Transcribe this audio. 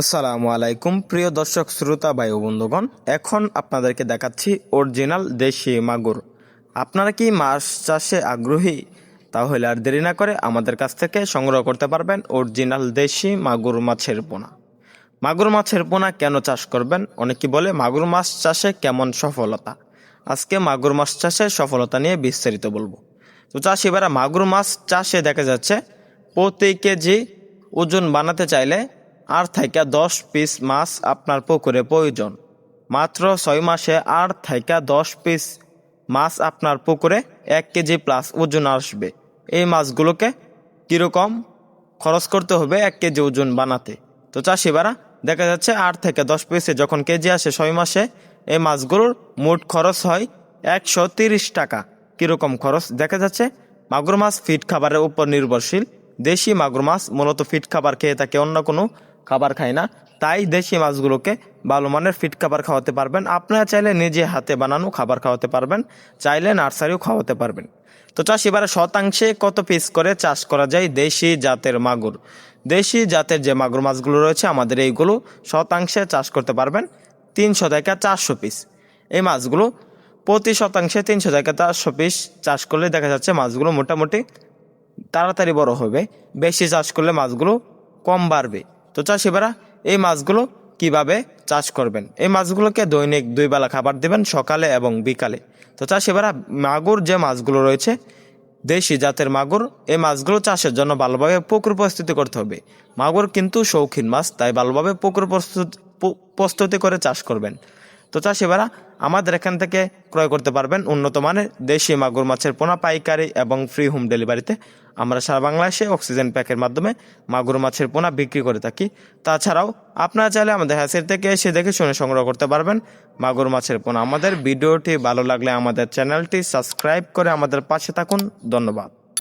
আসসালামু আলাইকুম প্রিয় দর্শক শ্রোতা ভাই ও বন্ধুগণ, এখন আপনাদেরকে দেখাচ্ছি অরিজিনাল দেশি মাগুর। আপনারা কি মাছ চাষে আগ্রহী? তাহলে আর দেরি না করে আমাদের কাছ থেকে সংগ্রহ করতে পারবেন অরিজিনাল দেশি মাগুর মাছের পোনা। মাগুর মাছের পোনা কেন চাষ করবেন? অনেকে বলে মাগুর মাছ চাষে কেমন সফলতা। আজকে মাগুর মাছ চাষের সফলতা নিয়ে বিস্তারিত বলবো। তো চাষিবারা, মাগুর মাছ চাষে দেখা যাচ্ছে প্রতি কেজি ওজন বানাতে চাইলে 8 থেকে 10 পিস মাছ আপনার পুকুরে প্রয়োজন। মাত্র 6 মাসে 8 থেকে 10 পিস মাছ আপনার পুকুরে 1 কেজি প্লাস ওজন আসবে। এই মাছগুলোকে কীরকম খরচ করতে হবে 1 কেজি ওজন বানাতে? তো চাষিবারা, দেখা যাচ্ছে 8 থেকে 10 পিসে যখন কেজি আসে 6 মাসে, এই মাছগুলোর মোট খরচ হয় 130 টাকা। কীরকম খরচ? দেখা যাচ্ছে মাগুর মাছ ফিড খাবারের উপর নির্ভরশীল। দেশি মাগুর মাছ মূলত ফিড খাবার খেয়ে থাকে, অন্য কোনো খাবার খায় না। তাই দেশি মাছগুলোকে ভালো মানের ফিড খাবার খাওয়াতে পারবেন। আপনারা চাইলে নিজে হাতে বানানো খাবার খাওয়াতে পারবেন, চাইলে নার্সারিও খাওয়াতে পারবেন। তো চাষিবারা, শতাংশে কত পিস করে চাষ করা যায় দেশি জাতের মাগুর? দেশি জাতের যে মাগুর মাছগুলো রয়েছে আমাদের, এইগুলো শতাংশে চাষ করতে পারবেন 300 থেকে 400 পিস। এই মাছগুলো প্রতি শতাংশে 300 থেকে 400 পিস চাষ করলে দেখা যাচ্ছে মাছগুলো মোটামুটি তাড়াতাড়ি বড় হবে। বেশি চাষ করলে মাছগুলো কম বাড়বে। তো চাষিবারা, এই মাছগুলো কিভাবে চাষ করবেন? এই মাছগুলোকে দৈনিক 2 বেলা খাবার দেবেন, সকালে এবং বিকালে। তো চাষিবারা, মাগুর যে মাছগুলো রয়েছে দেশি জাতের মাগুর, এই মাছগুলো চাষের জন্য ভালোভাবে পুকুর প্রস্তুতি করতে হবে। মাগুর কিন্তু শৌখিন মাছ, তাই ভালোভাবে পুকুর প্রস্তুতি করে চাষ করবেন। তো চাষিবারা, আমাদের এখান থেকে ক্রয় করতে পারবেন উন্নত মানের দেশি মাগুর মাছের পোনা পাইকারি এবং ফ্রি হোম ডেলিভারিতে। আমরা সারা বাংলাদেশে অক্সিজেন প্যাকের মাধ্যমে মাগুর মাছের পোনা বিক্রি করে থাকি। তাছাড়াও আপনারা চাইলে আমাদের হ্যাসের থেকে এসে দেখে শুনে সংগ্রহ করতে পারবেন মাগুর মাছের পোনা। আমাদের ভিডিওটি ভালো লাগলে আমাদের চ্যানেলটি সাবস্ক্রাইব করে আমাদের পাশে থাকুন। ধন্যবাদ।